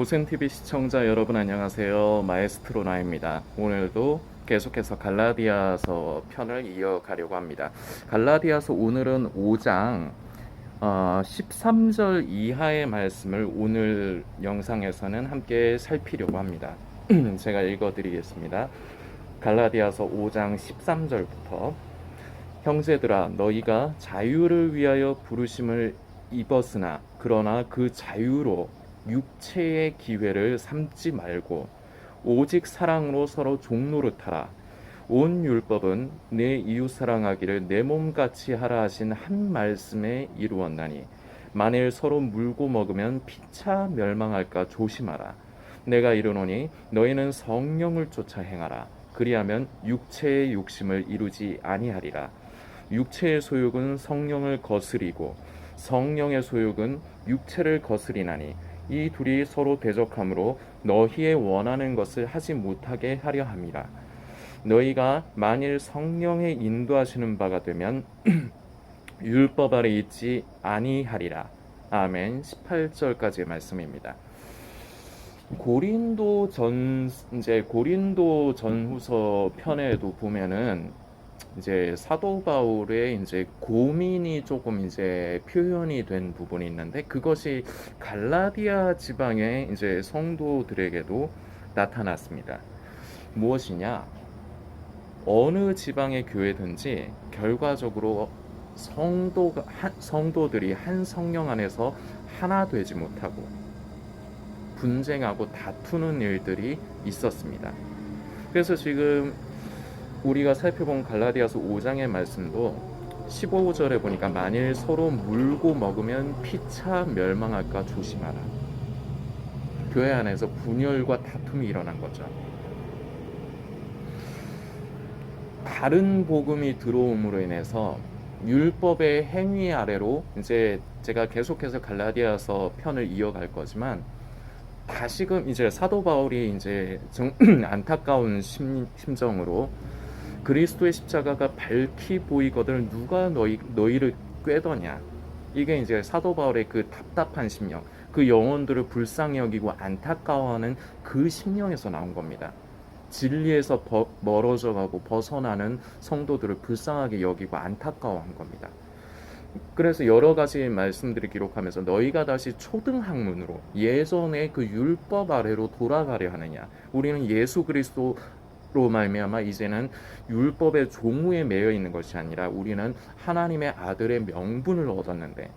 고센TV 시청자 여러분 안녕하세요. 마에스트로 나입니다. 오늘도 계속해서 갈라디아서 편을 이어가려고 합니다. 갈라디아서 오늘은 5장 13절 이하의 말씀을 오늘 영상에서는 함께 살피려고 합니다. 제가 읽어드리겠습니다. 갈라디아서 5장 13절부터 형제들아 너희가 자유를 위하여 부르심을 입었으나 그러나 그 자유로 육체의 기회를 삼지 말고 오직 사랑으로 서로 종노릇하라. 온 율법은 내 이웃 사랑하기를 내 몸같이 하라 하신 한 말씀에 이루었나니 만일 서로 물고 먹으면 피차 멸망할까 조심하라. 내가 이르노니 너희는 성령을 쫓아 행하라. 그리하면 육체의 욕심을 이루지 아니하리라. 육체의 소욕은 성령을 거스리고 성령의 소욕은 육체를 거스리나니 이 둘이 서로 대적하므로 너희의 원하는 것을 하지 못하게 하려 함이라. 너희가 만일 성령의 인도하시는 바가 되면 율법 아래 있지 아니하리라. 아멘. 18절까지의 말씀입니다. 고린도 전후서 편에도 보면은 이제 사도 바울의 이제 고민이 조금 이제 표현이 된 부분이 있는데 그것이 갈라디아 지방의 이제 성도들에게도 나타났습니다. 무엇이냐? 어느 지방의 교회든지 결과적으로 성도들이 한 성령 안에서 하나 되지 못하고 분쟁하고 다투는 일들이 있었습니다. 그래서 지금 우리가 살펴본 갈라디아서 5장의 말씀도 15절에 보니까 만일 서로 물고 먹으면 피차 멸망할까 조심하라. 교회 안에서 분열과 다툼이 일어난 거죠. 다른 복음이 들어옴으로 인해서 율법의 행위 아래로 이제 제가 계속해서 갈라디아서 편을 이어갈 거지만 다시금 이제 사도 바울이 이제 안타까운 심정으로 그리스도의 십자가가 밝히 보이거든 누가 너희를 꾀더냐. 이게 이제 사도 바울의 그 답답한 심령, 그 영혼들을 불쌍히 여기고 안타까워하는 그 심령에서 나온 겁니다. 진리에서 멀어져 가고 벗어나는 성도들을 불쌍하게 여기고 안타까워한 겁니다. 그래서 여러 가지 말씀들을 기록하면서 너희가 다시 초등학문으로 예전의 그 율법 아래로 돌아가려 하느냐. 우리는 예수 그리스도 로 말미암아 이제는 율법의 종우에 매여 있는 것이 아니라 우리는 하나님의 아들의 명분을 얻었는데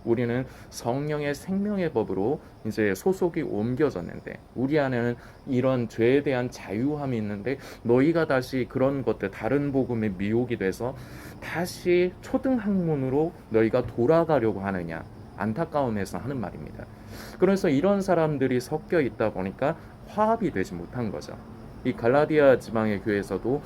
우리는 성령의 생명의 법으로 이제 소속이 옮겨졌는데 우리 안에는 이런 죄에 대한 자유함이 있는데 너희가 다시 그런 것들 다른 복음의 미혹이 돼서 다시 초등학문으로 너희가 돌아가려고 하느냐. 안타까움에서 하는 말입니다. 그래서 이런 사람들이 섞여 있다 보니까 화합이 되지 못한 거죠. 이 갈라디아 지방의 교회에서도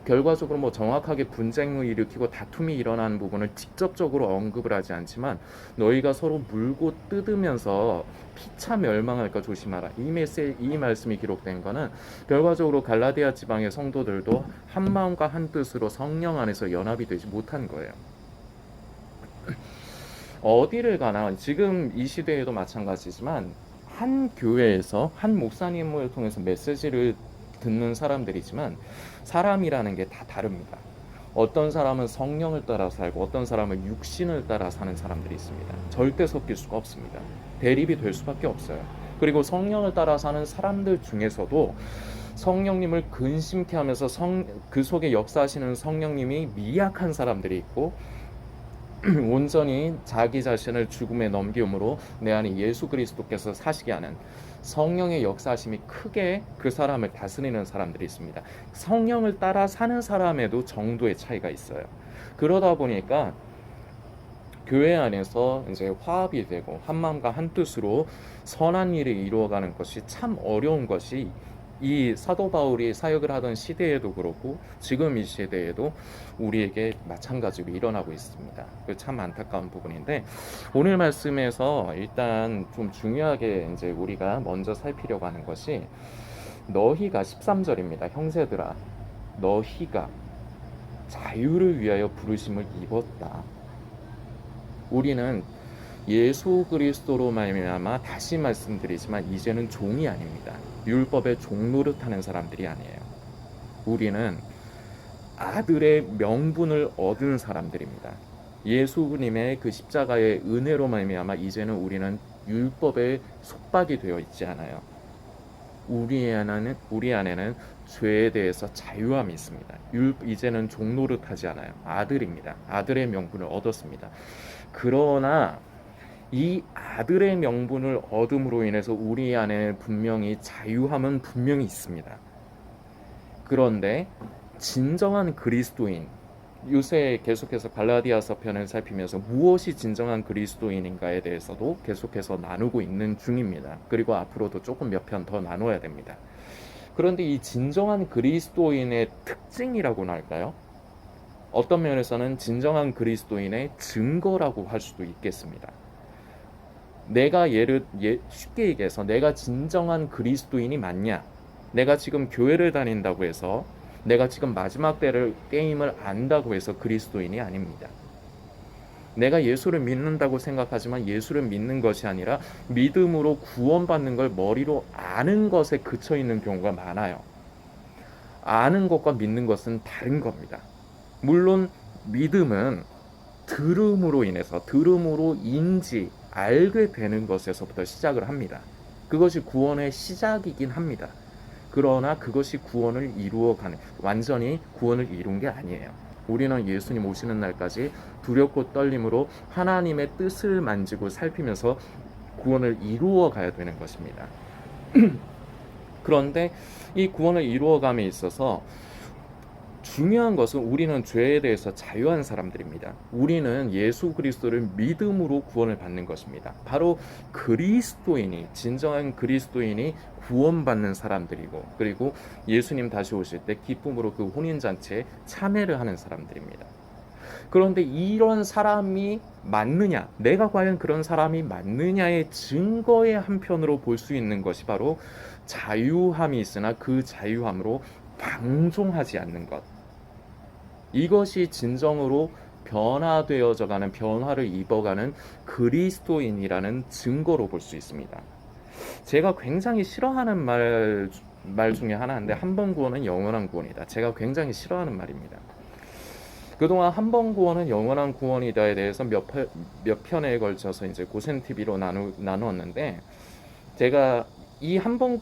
결과적으로 뭐 정확하게 분쟁을 일으키고 다툼이 일어나는 부분을 직접적으로 언급을 하지 않지만 너희가 서로 물고 뜯으면서 피차 멸망할까 조심하라. 이 말씀이 기록된 거는 결과적으로 갈라디아 지방의 성도들도 한 마음과 한 뜻으로 성령 안에서 연합이 되지 못한 거예요. 어디를 가나 지금 이 시대에도 마찬가지지만 한 교회에서 한 목사님을 통해서 메시지를 듣는 사람들이지만 사람이라는 게 다 다릅니다. 어떤 사람은 성령을 따라 살고 어떤 사람은 육신을 따라 사는 사람들이 있습니다. 절대 섞일 수가 없습니다. 대립이 될 수밖에 없어요. 그리고 성령을 따라 사는 사람들 중에서도 성령님을 근심케 하면서 그 속에 역사하시는 성령님이 미약한 사람들이 있고 온전히 자기 자신을 죽음에 넘기므로 내 안에 예수 그리스도께서 사시게 하는 성령의 역사심이 크게 그 사람을 다스리는 사람들이 있습니다. 성령을 따라 사는 사람에도 정도의 차이가 있어요. 그러다 보니까 교회 안에서 이제 화합이 되고 한 마음과 한 뜻으로 선한 일을 이루어가는 것이 참 어려운 것이 이 사도 바울이 사역을 하던 시대에도 그렇고 지금 이 시대에도 우리에게 마찬가지로 일어나고 있습니다. 참 안타까운 부분인데 오늘 말씀에서 일단 좀 중요하게 이제 우리가 먼저 살피려고 하는 것이 너희가 13절입니다. 형제들아 너희가 자유를 위하여 부르심을 입었다. 우리는 예수 그리스도로 말미암아 다시 말씀드리지만 이제는 종이 아닙니다. 율법의 종 노릇하는 사람들이 아니에요. 우리는 아들의 명분을 얻은 사람들입니다. 예수님의 그 십자가의 은혜로 말미암아 이제는 우리는 율법에 속박이 되어 있지 않아요. 우리 안에는 죄에 대해서 자유함이 있습니다. 이제는 종 노릇하지 않아요. 아들입니다. 아들의 명분을 얻었습니다. 그러나 이 아들의 명분을 얻음으로 인해서 우리 안에 분명히 자유함은 분명히 있습니다. 그런데 진정한 그리스도인, 요새 계속해서 갈라디아서 편을 살피면서 무엇이 진정한 그리스도인인가에 대해서도 계속해서 나누고 있는 중입니다. 그리고 앞으로도 조금 몇 편 더 나눠야 됩니다. 그런데 이 진정한 그리스도인의 특징이라고나 할까요? 어떤 면에서는 진정한 그리스도인의 증거라고 할 수도 있겠습니다. 내가 쉽게 얘기해서 내가 진정한 그리스도인이 맞냐? 내가 지금 교회를 다닌다고 해서, 내가 지금 마지막 때를 게임을 안다고 해서 그리스도인이 아닙니다. 내가 예수를 믿는다고 생각하지만 예수를 믿는 것이 아니라 믿음으로 구원받는 걸 머리로 아는 것에 그쳐 있는 경우가 많아요. 아는 것과 믿는 것은 다른 겁니다. 물론 믿음은 들음으로 알게 되는 것에서부터 시작을 합니다. 그것이 구원의 시작이긴 합니다. 그러나 그것이 구원을 완전히 구원을 이룬 게 아니에요. 우리는 예수님 오시는 날까지 두렵고 떨림으로 하나님의 뜻을 만지고 살피면서 구원을 이루어 가야 되는 것입니다. 그런데 이 구원을 이루어감에 있어서 중요한 것은 우리는 죄에 대해서 자유한 사람들입니다. 우리는 예수 그리스도를 믿음으로 구원을 받는 것입니다. 바로 진정한 그리스도인이 구원받는 사람들이고, 그리고 예수님 다시 오실 때 기쁨으로 그 혼인잔치에 참여를 하는 사람들입니다. 그런데 이런 사람이 맞느냐, 내가 과연 그런 사람이 맞느냐의 증거의 한편으로 볼 수 있는 것이 바로 자유함이 있으나 그 자유함으로 방종하지 않는 것, 이것이 진정으로 변화를 입어가는 그리스도인이라는 증거로 볼 수 있습니다. 제가 굉장히 싫어하는 말 중에 하나인데, 한 번 구원은 영원한 구원이다. 제가 굉장히 싫어하는 말입니다. 그동안 한 번 구원은 영원한 구원이다에 대해서 몇 편에 걸쳐서 이제 고센TV로 나누었는데, 제가 이 한 번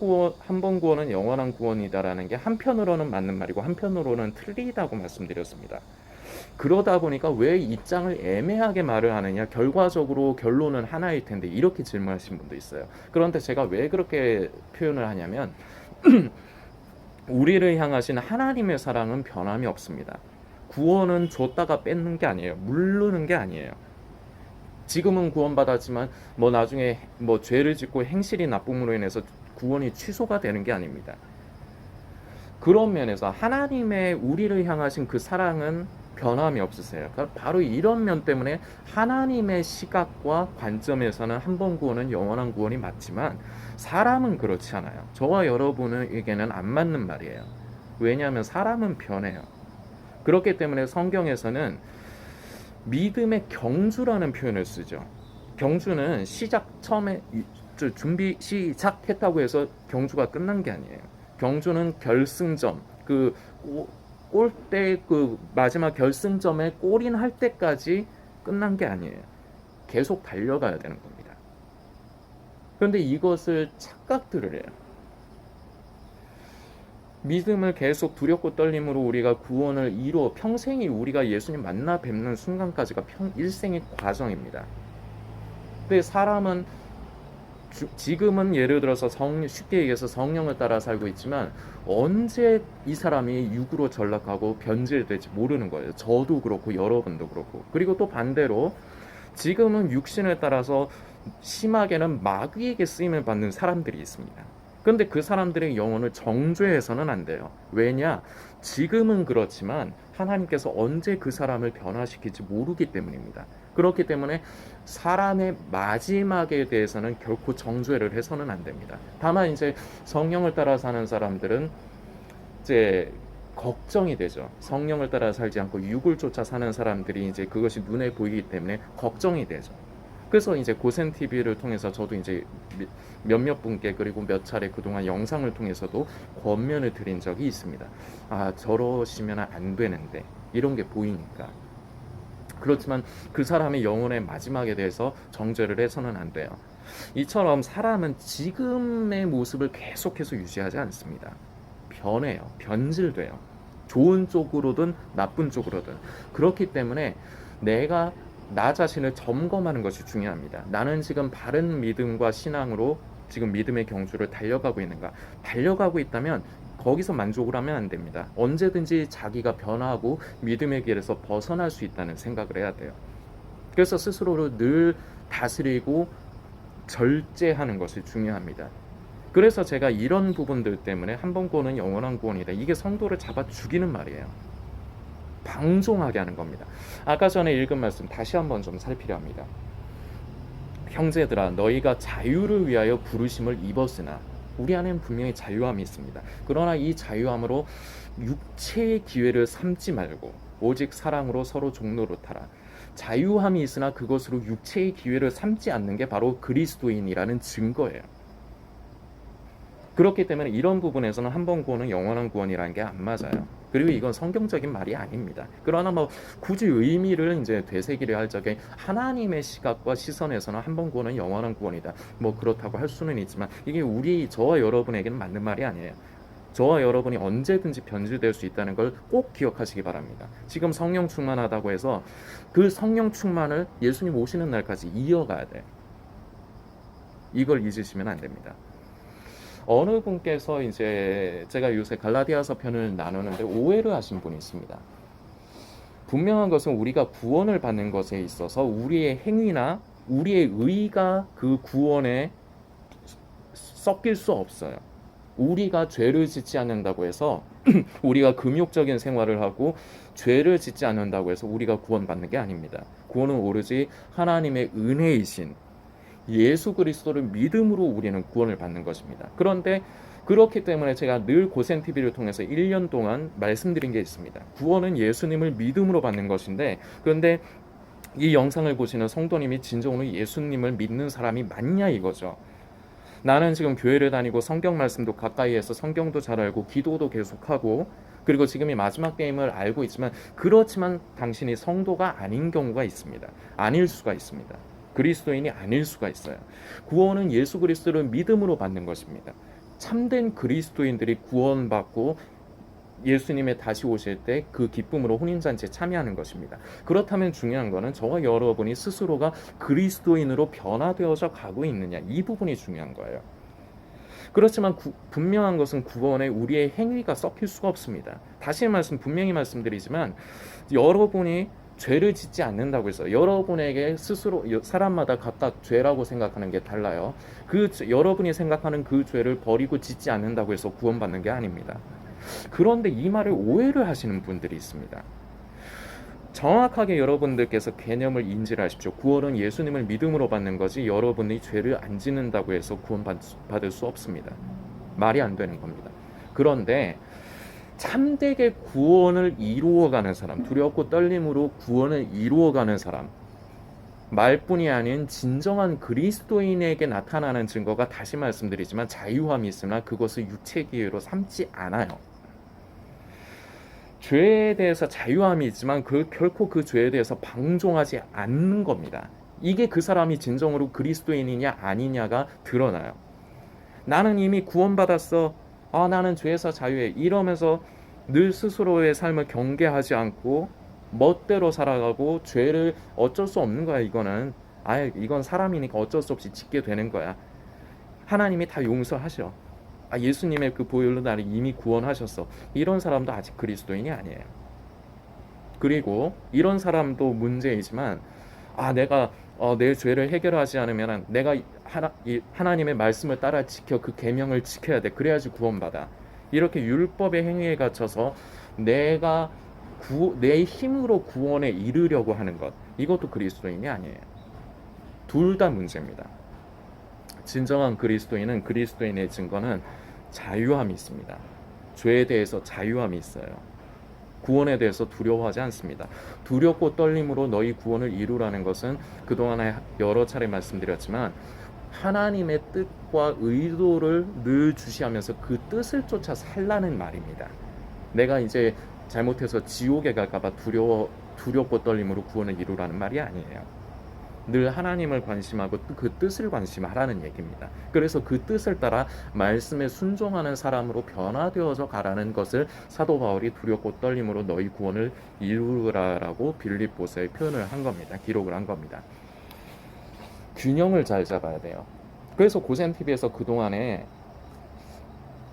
구원은 영원한 구원이다라는 게 한편으로는 맞는 말이고 한편으로는 틀리다고 말씀드렸습니다. 그러다 보니까 왜 입장을 애매하게 말을 하느냐, 결과적으로 결론은 하나일 텐데, 이렇게 질문하신 분도 있어요. 그런데 제가 왜 그렇게 표현을 하냐면 우리를 향하신 하나님의 사랑은 변함이 없습니다. 구원은 줬다가 뺏는 게 아니에요. 물르는 게 아니에요. 지금은 구원받았지만 나중에 죄를 짓고 행실이 나쁨으로 인해서 구원이 취소가 되는 게 아닙니다. 그런 면에서 하나님의 우리를 향하신 그 사랑은 변함이 없으세요. 바로 이런 면 때문에 하나님의 시각과 관점에서는 한 번 구원은 영원한 구원이 맞지만 사람은 그렇지 않아요. 저와 여러분에게는 안 맞는 말이에요. 왜냐하면 사람은 변해요. 그렇기 때문에 성경에서는 믿음의 경주라는 표현을 쓰죠. 경주는 처음에 시작했다고 해서 경주가 끝난 게 아니에요. 경주는 결승점, 마지막 결승점에 골인할 때까지 끝난 게 아니에요. 계속 달려가야 되는 겁니다. 그런데 이것을 착각들을 해요. 믿음을 계속 두렵고 떨림으로 우리가 구원을 이루어 평생이 우리가 예수님 만나 뵙는 순간까지가 일생의 과정입니다. 근데 사람은 지금은 예를 들어서 쉽게 얘기해서 성령을 따라 살고 있지만 언제 이 사람이 육으로 전락하고 변질될지 모르는 거예요. 저도 그렇고 여러분도 그렇고. 그리고 또 반대로 지금은 육신을 따라서 심하게는 마귀에게 쓰임을 받는 사람들이 있습니다. 그런데 그 사람들의 영혼을 정죄해서는 안 돼요. 왜냐? 지금은 그렇지만 하나님께서 언제 그 사람을 변화시킬지 모르기 때문입니다. 그렇기 때문에 사람의 마지막에 대해서는 결코 정죄를 해서는 안 됩니다. 다만 이제 성령을 따라 사는 사람들은 이제 걱정이 되죠. 성령을 따라 살지 않고 육을 쫓아 사는 사람들이 이제 그것이 눈에 보이기 때문에 걱정이 되죠. 그래서 이제 고센 TV를 통해서 저도 이제 몇몇 분께 그리고 몇 차례 그동안 영상을 통해서도 권면을 드린 적이 있습니다. 아, 저러시면 안 되는데 이런 게 보이니까. 그렇지만 그 사람의 영혼의 마지막에 대해서 정죄를 해서는 안 돼요. 이처럼 사람은 지금의 모습을 계속해서 유지하지 않습니다. 변해요. 변질돼요. 좋은 쪽으로든 나쁜 쪽으로든. 그렇기 때문에 내가 나 자신을 점검하는 것이 중요합니다. 나는 지금 바른 믿음과 신앙으로 지금 믿음의 경주를 달려가고 있는가? 달려가고 있다면 거기서 만족을 하면 안 됩니다. 언제든지 자기가 변화하고 믿음의 길에서 벗어날 수 있다는 생각을 해야 돼요. 그래서 스스로를 늘 다스리고 절제하는 것이 중요합니다. 그래서 제가 이런 부분들 때문에 한 번 구원은 영원한 구원이다. 이게 성도를 잡아 죽이는 말이에요. 방종하게 하는 겁니다. 아까 전에 읽은 말씀 다시 한번 좀 살피려 합니다. 형제들아, 너희가 자유를 위하여 부르심을 입었으나, 우리 안에는 분명히 자유함이 있습니다. 그러나 이 자유함으로 육체의 기회를 삼지 말고 오직 사랑으로 서로 종노릇하라. 자유함이 있으나 그것으로 육체의 기회를 삼지 않는 게 바로 그리스도인이라는 증거예요. 그렇기 때문에 이런 부분에서는 한 번 구원은 영원한 구원이라는 게 안 맞아요. 그리고 이건 성경적인 말이 아닙니다. 그러나 뭐 굳이 의미를 이제 되새기려 할 적에 하나님의 시각과 시선에서는 한 번 구원은 영원한 구원이다. 뭐 그렇다고 할 수는 있지만 이게 저와 여러분에게는 맞는 말이 아니에요. 저와 여러분이 언제든지 변질될 수 있다는 걸 꼭 기억하시기 바랍니다. 지금 성령 충만하다고 해서 그 성령 충만을 예수님 오시는 날까지 이어가야 돼요. 이걸 잊으시면 안 됩니다. 어느 분께서 이제 제가 요새 갈라디아서 편을 나누는데 오해를 하신 분이 있습니다. 분명한 것은 우리가 구원을 받는 것에 있어서 우리의 행위나 우리의 의가 그 구원에 섞일 수 없어요. 우리가 죄를 짓지 않는다고 해서 우리가 금욕적인 생활을 하고 죄를 짓지 않는다고 해서 우리가 구원받는 게 아닙니다. 구원은 오로지 하나님의 은혜이신 예수 그리스도를 믿음으로 우리는 구원을 받는 것입니다. 그런데 그렇기 때문에 제가 늘 고센 TV를 통해서 1년 동안 말씀드린 게 있습니다. 구원은 예수님을 믿음으로 받는 것인데, 그런데 이 영상을 보시는 성도님이 진정으로 예수님을 믿는 사람이 맞냐 이거죠. 나는 지금 교회를 다니고 성경 말씀도 가까이 해서 성경도 잘 알고 기도도 계속하고 그리고 지금이 마지막 게임을 알고 있지만, 그렇지만 당신이 성도가 아닌 경우가 있습니다. 아닐 수가 있습니다. 그리스도인이 아닐 수가 있어요. 구원은 예수 그리스도를 믿음으로 받는 것입니다. 참된 그리스도인들이 구원받고 예수님의 다시 오실 때 그 기쁨으로 혼인잔치에 참여하는 것입니다. 그렇다면 중요한 것은 저와 여러분이 스스로가 그리스도인으로 변화되어져 가고 있느냐, 이 부분이 중요한 거예요. 그렇지만 분명한 것은 구원에 우리의 행위가 섞일 수가 없습니다. 다시 분명히 말씀드리지만 여러분이 죄를 짓지 않는다고 해서 여러분에게 스스로 사람마다 각각 죄라고 생각하는 게 달라요. 여러분이 생각하는 그 죄를 버리고 짓지 않는다고 해서 구원받는 게 아닙니다. 그런데 이 말을 오해를 하시는 분들이 있습니다. 정확하게 여러분들께서 개념을 인지를 하십시오. 구원은 예수님을 믿음으로 받는 거지 여러분이 죄를 안 짓는다고 해서 구원받을 수 없습니다. 말이 안 되는 겁니다. 그런데 참되게 구원을 이루어가는 사람, 두렵고 떨림으로 구원을 이루어가는 사람, 말뿐이 아닌 진정한 그리스도인에게 나타나는 증거가, 다시 말씀드리지만 자유함이 있으나 그것을 육체의 기회로 삼지 않아요. 죄에 대해서 자유함이 있지만 결코 그 죄에 대해서 방종하지 않는 겁니다. 이게 그 사람이 진정으로 그리스도인이냐 아니냐가 드러나요. 나는 이미 구원받았어, 나는 죄에서 자유해, 이러면서 늘 스스로의 삶을 경계하지 않고 멋대로 살아가고 죄를 어쩔 수 없는 거야. 이건 사람이니까 어쩔 수 없이 짓게 되는 거야. 하나님이 다 용서하셔. 예수님의 그 보혈로 나를 이미 구원하셨어. 이런 사람도 아직 그리스도인이 아니에요. 그리고 이런 사람도 문제이지만 내가 내 죄를 해결하지 않으면 내가 하나님의 말씀을 따라 지켜 그 계명을 지켜야 돼. 그래야지 구원받아. 이렇게 율법의 행위에 갇혀서 내가 내 힘으로 구원에 이르려고 하는 것, 이것도 그리스도인이 아니에요. 둘 다 문제입니다. 진정한 그리스도인은, 그리스도인의 증거는 자유함이 있습니다. 죄에 대해서 자유함이 있어요. 구원에 대해서 두려워하지 않습니다. 두렵고 떨림으로 너희 구원을 이루라는 것은 그동안에 여러 차례 말씀드렸지만 하나님의 뜻과 의도를 늘 주시하면서 그 뜻을 쫓아 살라는 말입니다. 내가 이제 잘못해서 지옥에 갈까봐 두렵고 떨림으로 구원을 이루라는 말이 아니에요. 늘 하나님을 관심하고 그 뜻을 관심하라는 얘기입니다. 그래서 그 뜻을 따라 말씀에 순종하는 사람으로 변화되어져 가라는 것을 사도 바울이 두렵고 떨림으로 너희 구원을 이루라라고 빌립보서에 표현을 한 겁니다. 기록을 한 겁니다. 균형을 잘 잡아야 돼요. 그래서 고센TV에서 그동안에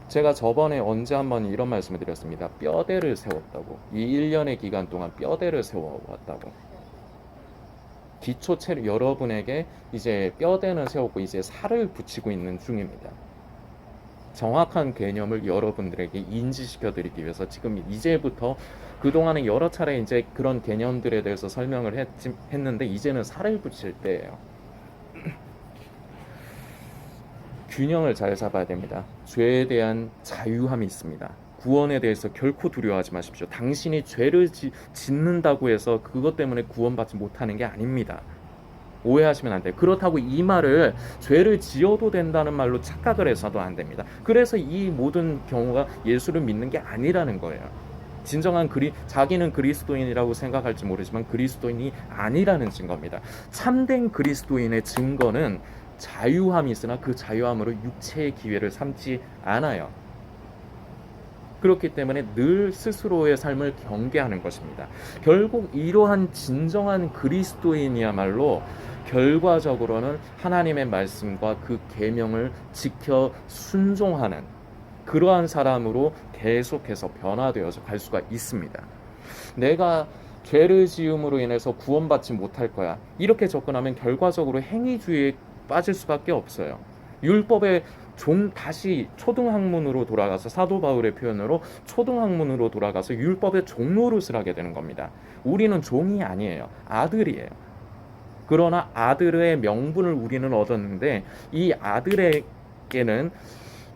제가 저번에 언제 한번 이런 말씀을 드렸습니다. 뼈대를 세웠다고. 이 1년의 기간 동안 뼈대를 세워왔다고. 기초 체력 여러분에게 이제 뼈대는 세웠고 이제 살을 붙이고 있는 중입니다. 정확한 개념을 여러분들에게 인지시켜 드리기 위해서 지금 이제부터 그동안에 여러 차례 이제 그런 개념들에 대해서 설명을 했는데 이제는 살을 붙일 때예요. 균형을 잘 잡아야 됩니다. 죄에 대한 자유함이 있습니다. 구원에 대해서 결코 두려워하지 마십시오. 당신이 죄를 짓는다고 해서 그것 때문에 구원받지 못하는 게 아닙니다. 오해하시면 안 돼요. 그렇다고 이 말을 죄를 지어도 된다는 말로 착각을 해서도 안 됩니다. 그래서 이 모든 경우가 예수를 믿는 게 아니라는 거예요. 진정한 자기는 그리스도인이라고 생각할지 모르지만 그리스도인이 아니라는 증거입니다. 참된 그리스도인의 증거는 자유함이 있으나 그 자유함으로 육체의 기회를 삼지 않아요. 그렇기 때문에 늘 스스로의 삶을 경계하는 것입니다. 결국 이러한 진정한 그리스도인이야말로 결과적으로는 하나님의 말씀과 그 계명을 지켜 순종하는 그러한 사람으로 계속해서 변화되어서 갈 수가 있습니다. 내가 죄를 지음으로 인해서 구원받지 못할 거야. 이렇게 접근하면 결과적으로 행위주의에 빠질 수밖에 없어요. 율법의 다시 초등학문으로 돌아가서 사도 바울의 표현으로 초등학문으로 돌아가서 율법의 종노릇을 하게 되는 겁니다. 우리는 종이 아니에요. 아들이에요. 그러나 아들의 명분을 우리는 얻었는데 이 아들에게는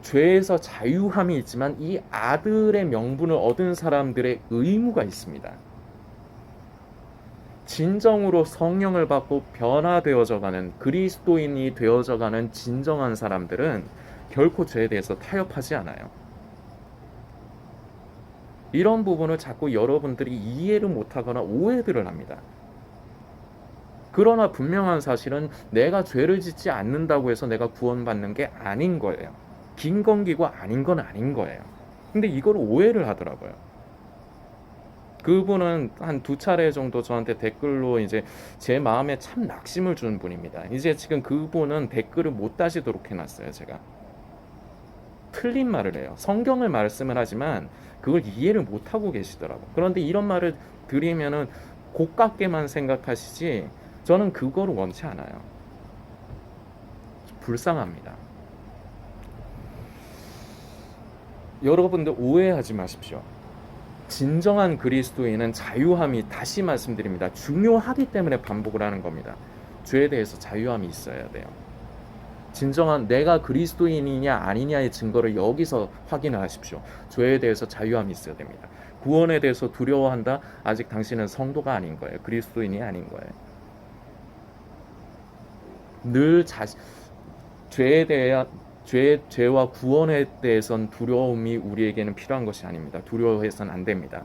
죄에서 자유함이 있지만 이 아들의 명분을 얻은 사람들의 의무가 있습니다. 진정으로 성령을 받고 변화되어져가는 그리스도인이 되어져가는 진정한 사람들은 결코 죄에 대해서 타협하지 않아요. 이런 부분을 자꾸 여러분들이 이해를 못하거나 오해들을 합니다. 그러나 분명한 사실은 내가 죄를 짓지 않는다고 해서 내가 구원받는 게 아닌 거예요. 김건기고 아닌 건 아닌 거예요. 근데 이걸 오해를 하더라고요. 그분은 한 2차례 정도 저한테 댓글로 이제 제 마음에 참 낙심을 준 분입니다. 이제 지금 그분은 댓글을 못 다시도록 해놨어요. 제가 틀린 말을 해요. 성경을 말씀을 하지만 그걸 이해를 못하고 계시더라고. 그런데 이런 말을 드리면은 고깝게만 생각하시지 저는 그거를 원치 않아요. 불쌍합니다. 여러분들 오해하지 마십시오. 진정한 그리스도인은 자유함이, 다시 말씀드립니다, 중요하기 때문에 반복을 하는 겁니다. 죄에 대해서 자유함이 있어야 돼요. 진정한 내가 그리스도인이냐 아니냐의 증거를 여기서 확인을 하십시오. 죄에 대해서 자유함이 있어야 됩니다. 구원에 대해서 두려워한다? 아직 당신은 성도가 아닌 거예요. 그리스도인이 아닌 거예요. 늘 죄와 구원에 대해선 두려움이 우리에게는 필요한 것이 아닙니다. 두려워해서는 안 됩니다.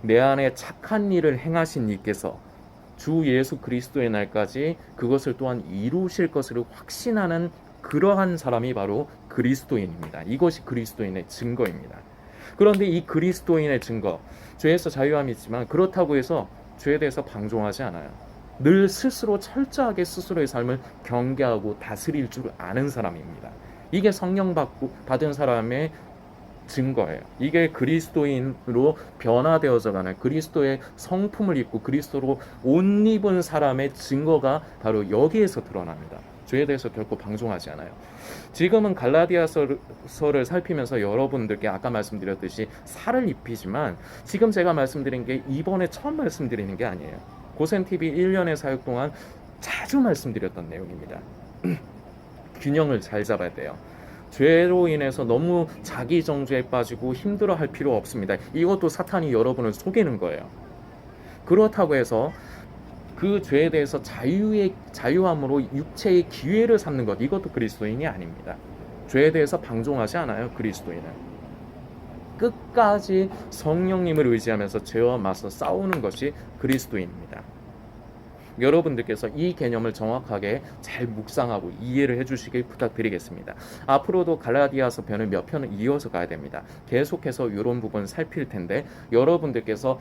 내 안에 착한 일을 행하신 이께서 주 예수 그리스도의 날까지 그것을 또한 이루실 것을 확신하는 그러한 사람이 바로 그리스도인입니다. 이것이 그리스도인의 증거입니다. 그런데 이 그리스도인의 증거, 죄에서 자유함이 있지만 그렇다고 해서 죄에 대해서 방종하지 않아요. 늘 스스로 철저하게 스스로의 삶을 경계하고 다스릴 줄 아는 사람입니다. 이게 성령 받은 사람의 증거예요. 이게 그리스도인으로 변화되어져가는, 그리스도의 성품을 입고 그리스도로 옷 입은 사람의 증거가 바로 여기에서 드러납니다. 죄에 대해서 결코 방종하지 않아요. 지금은 갈라디아서를 살피면서 여러분들께 아까 말씀드렸듯이 살을 입히지만 지금 제가 말씀드린 게 이번에 처음 말씀드리는 게 아니에요. 고센TV 1년의 사역 동안 자주 말씀드렸던 내용입니다. 균형을 잘 잡아야 돼요. 죄로 인해서 너무 자기 정죄에 빠지고 힘들어할 필요 없습니다. 이것도 사탄이 여러분을 속이는 거예요. 그렇다고 해서 그 죄에 대해서 자유함으로 육체의 기회를 삼는 것, 이것도 그리스도인이 아닙니다. 죄에 대해서 방종하지 않아요. 그리스도인은 끝까지 성령님을 의지하면서 죄와 맞서 싸우는 것이 그리스도인입니다. 여러분들께서 이 개념을 정확하게 잘 묵상하고 이해를 해주시길 부탁드리겠습니다. 앞으로도 갈라디아서 편을 몇 편을 이어서 가야 됩니다. 계속해서 이런 부분 살필 텐데, 여러분들께서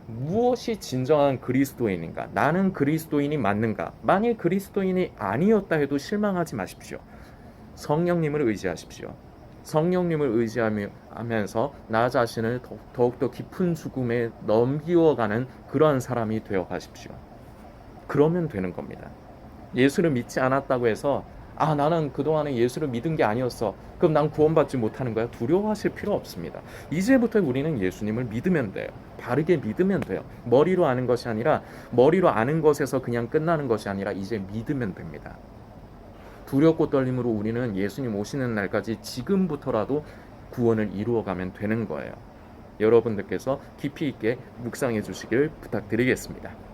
무엇이 진정한 그리스도인인가, 나는 그리스도인이 맞는가, 만일 그리스도인이 아니었다 해도 실망하지 마십시오. 성령님을 의지하십시오. 성령님을 의지하면서 나 자신을 더욱더 깊은 죽음에 넘기어가는 그러한 사람이 되어 가십시오. 그러면 되는 겁니다. 예수를 믿지 않았다고 해서 나는 그동안에 예수를 믿은 게 아니었어, 그럼 난 구원받지 못하는 거야, 두려워하실 필요 없습니다. 이제부터 우리는 예수님을 믿으면 돼요. 바르게 믿으면 돼요. 머리로 아는 것이 아니라, 머리로 아는 것에서 그냥 끝나는 것이 아니라 이제 믿으면 됩니다. 두렵고 떨림으로 우리는 예수님 오시는 날까지 지금부터라도 구원을 이루어가면 되는 거예요. 여러분들께서 깊이 있게 묵상해 주시길 부탁드리겠습니다.